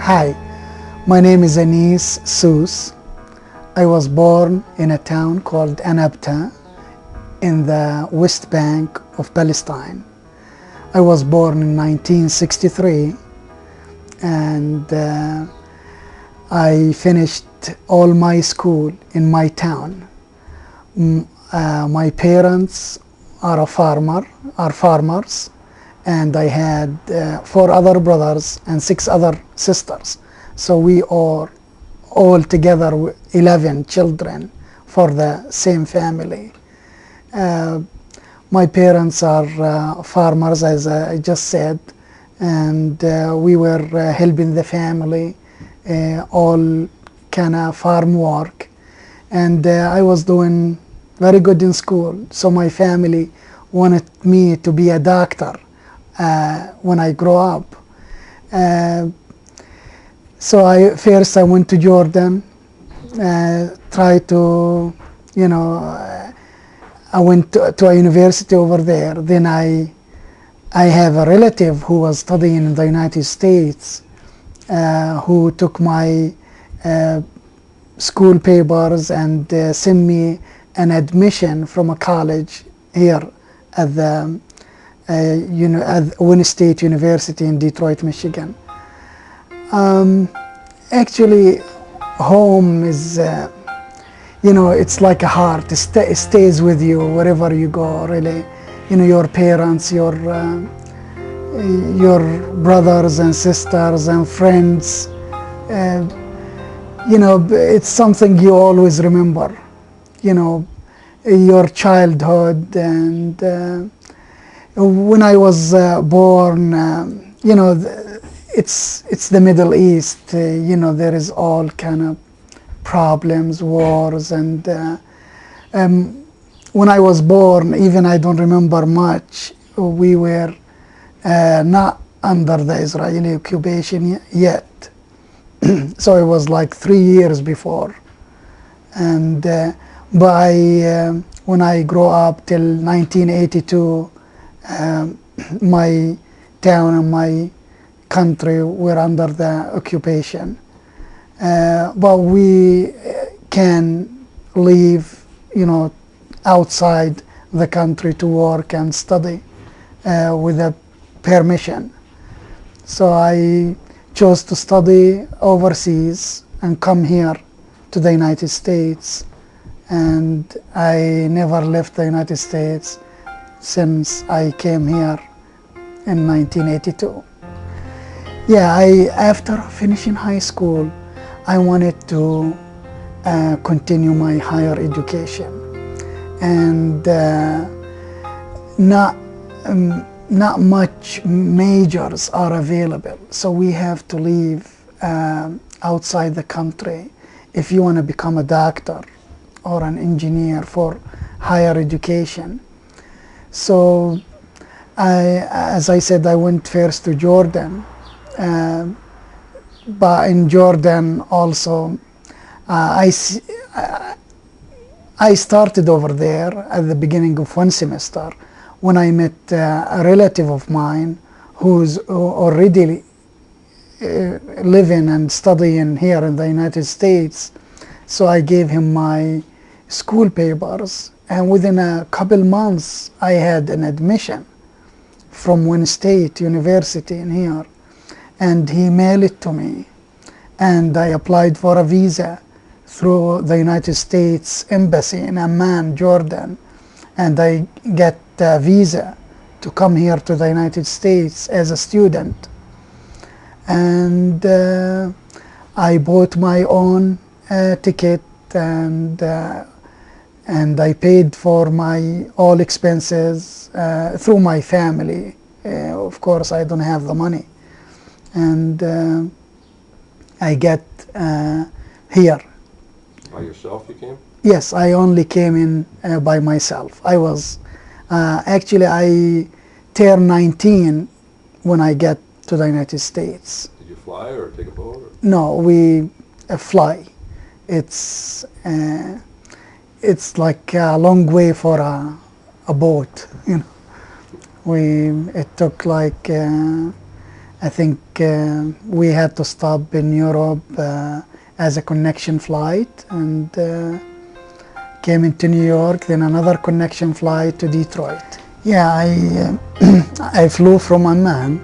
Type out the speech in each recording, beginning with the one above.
Hi, my name is Anis Sous. I was born in a town called Hamtramck in the West Bank of Palestine. I was born in 1963 and I finished all my school in my town. My parents are farmers, and I had 4 other brothers and 6 other sisters. So we are all together 11 children for the same family. My parents are farmers, as I just said, and we were helping the family, all kind of farm work. And I was doing very good in school, so my family wanted me to be a doctor when I grow up. So I went to Jordan, tried to, I went to a university over there. Then I have a relative who was studying in the United States, who took my school papers and sent me an admission from a college here at the at Wayne State University in Detroit, Michigan. Actually, home is, it's like a heart. It stays with you wherever you go, really. Your parents, your brothers and sisters and friends. It's something you always remember. Your childhood. And when I was born, it's the Middle East. There is all kind of problems, wars, and when I was born, even I don't remember much. We were not under the Israeli occupation yet. So it was like 3 years before. And when I grew up till 1982, my town and my country were under the occupation. But we can live, outside the country to work and study with a permission. So I chose to study overseas and come here to the United States. And I never left the United States since I came here in 1982. Yeah, after finishing high school, I wanted to continue my higher education, and not much majors are available. So we have to live outside the country if you want to become a doctor or an engineer for higher education. So as I said, I went first to Jordan. But in Jordan also, I started over there at the beginning of one semester when I met a relative of mine who's already living and studying here in the United States. So I gave him my school papers, and within a couple months I had an admission from Wayne State University in here. And he mailed it to me, and I applied for a visa through the United States Embassy in Amman, Jordan, and I get a visa to come here to the United States as a student. And I bought my own ticket, and I paid for my all expenses through my family. Of course, I don't have the money. And I get here. By yourself you came? Yes, I only came in by myself. I was, actually I turned 19 when I get to the United States. Did you fly or take a boat? Or? No, we fly. It's like a long way for a boat, It took like I think we had to stop in Europe as a connection flight, and came into New York, then another connection flight to Detroit. Yeah, I flew from Amman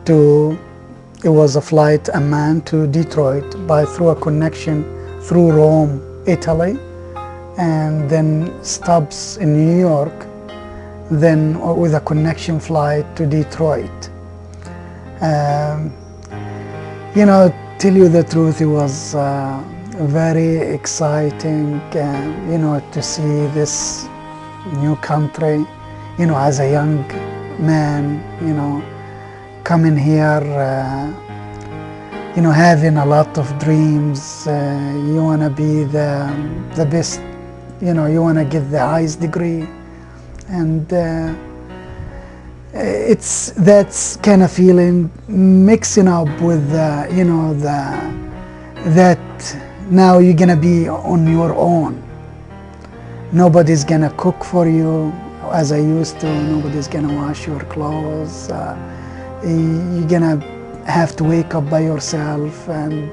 to, it was a flight Amman to Detroit through a connection through Rome, Italy, and then stops in New York, then with a connection flight to Detroit. You know, tell you the truth, it was very exciting, you know, to see this new country, you know, as a young man, you know, coming here, you know, having a lot of dreams. You want to be the best, you know, you want to get the highest degree, and it's that's kind of feeling mixing up with you know, that now you're gonna be on your own. Nobody's gonna cook for you as I used to. Nobody's gonna wash your clothes. You're gonna have to wake up by yourself, and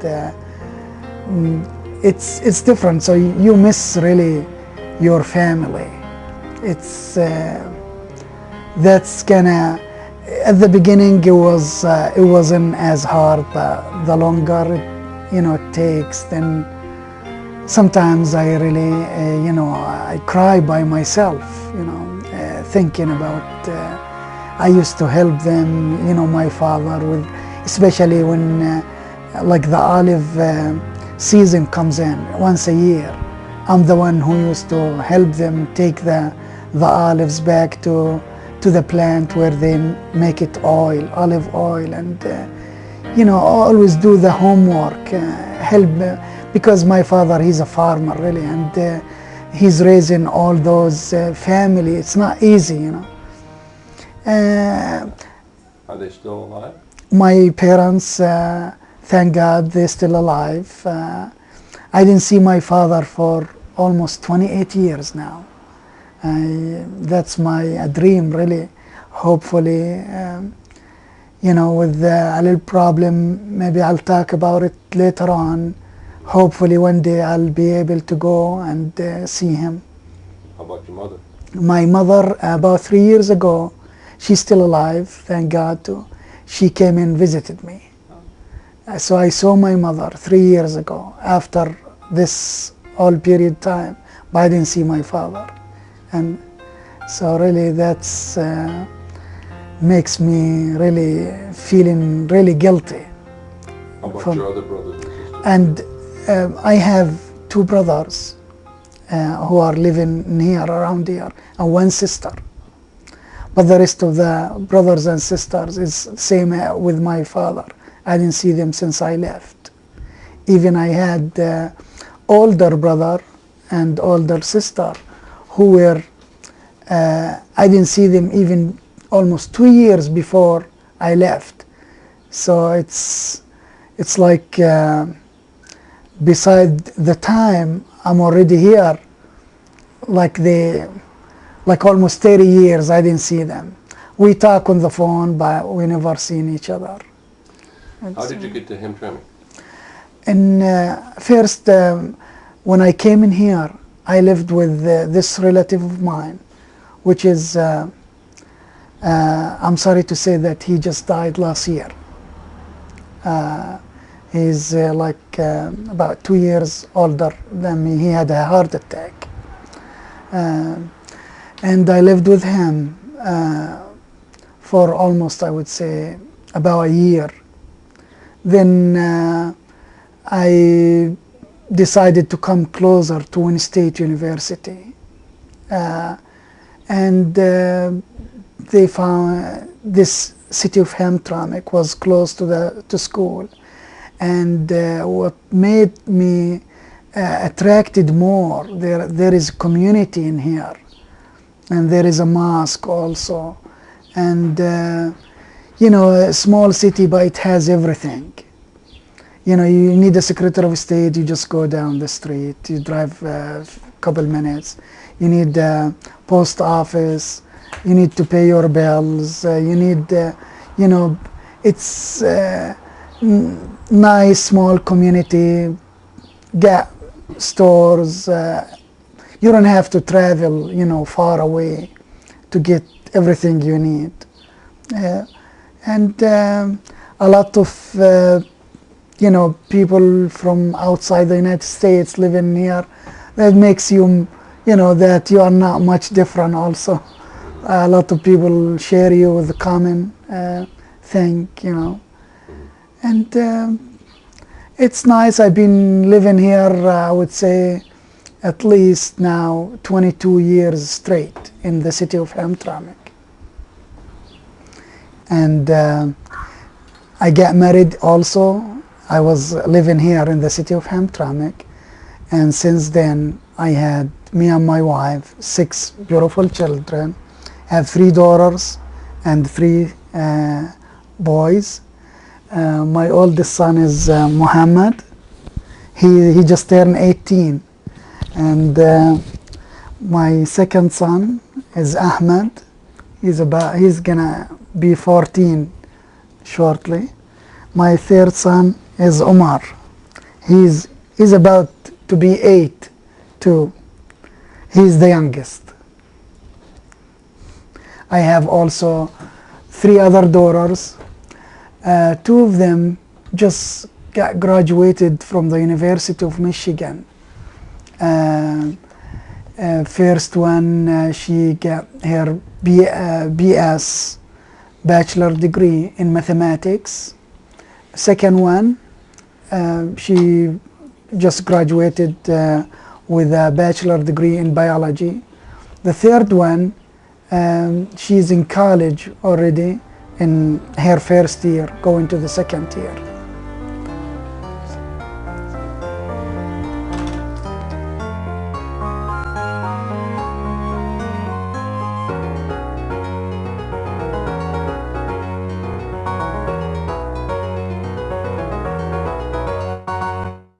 it's different. So you miss really your family. It's that's kinda, at the beginning it wasn't as hard, but the longer you know it takes, then sometimes I really you know, I cry by myself, you know, thinking about I used to help them, you know, my father with, especially when like the olive season comes in once a year. I'm the one who used to help them take the olives back to the plant where they make it oil, olive oil, and you know, always do the homework, help, because my father, he's a farmer really, and he's raising all those family. It's not easy, you know. Are they still alive? My parents, thank God, they're still alive. I didn't see my father for almost 28 years now. That's my dream, really. Hopefully, you know, with a little problem, maybe I'll talk about it later on. Hopefully one day I'll be able to go and see him. How about your mother? My mother, about 3 years ago, she's still alive, thank God too. She came and visited me. So I saw my mother 3 years ago, after this all period time, but I didn't see my father. And so really that's makes me really feeling really guilty. How about your other brothers and sisters? And I have 2 brothers who are living here, around here, and 1 sister. But the rest of the brothers and sisters is same with my father. I didn't see them since I left. Even I had older brother and older sister who were, I didn't see them even almost 2 years before I left. So it's like beside the time I'm already here, like almost 30 years I didn't see them. We talk on the phone, but we never seen each other. How did you get to Hamtramck? And first, when I came in here, I lived with this relative of mine, which is, I'm sorry to say that he just died last year. He's like about 2 years older than me. He had a heart attack. And I lived with him for almost, I would say, about a year. Then I decided to come closer to Wayne State University. And they found this city of Hamtramck was close to school. And what made me attracted more, there is community in here. And there is a mosque also. And you know, a small city, but it has everything. You know, you need a Secretary of State, you just go down the street, you drive a couple minutes. You need a post office, you need to pay your bills, you need, you know, it's nice small community, get stores. You don't have to travel, you know, far away to get everything you need. And a lot of you know, people from outside the United States living here. That makes you, you know, that you are not much different also. A lot of people share you with the common thing, you know. And it's nice. I've been living here, I would say, at least now 22 years straight in the city of Hamtramck. And I got married also. I was living here in the city of Hamtramck, and since then I had, me and my wife, 6 beautiful children. I have 3 daughters and 3 boys. My oldest son is Muhammad. He just turned 18, and my second son is Ahmed. He's gonna be 14 shortly. My third son is Omar. He's about to be 8 too. He's the youngest. I have also 3 other daughters. 2 of them just got graduated from the University of Michigan. First one, she got her BS, bachelor degree in mathematics. Second one, she just graduated with a bachelor degree in biology. The third one, she's in college already in her first year, going to the second year.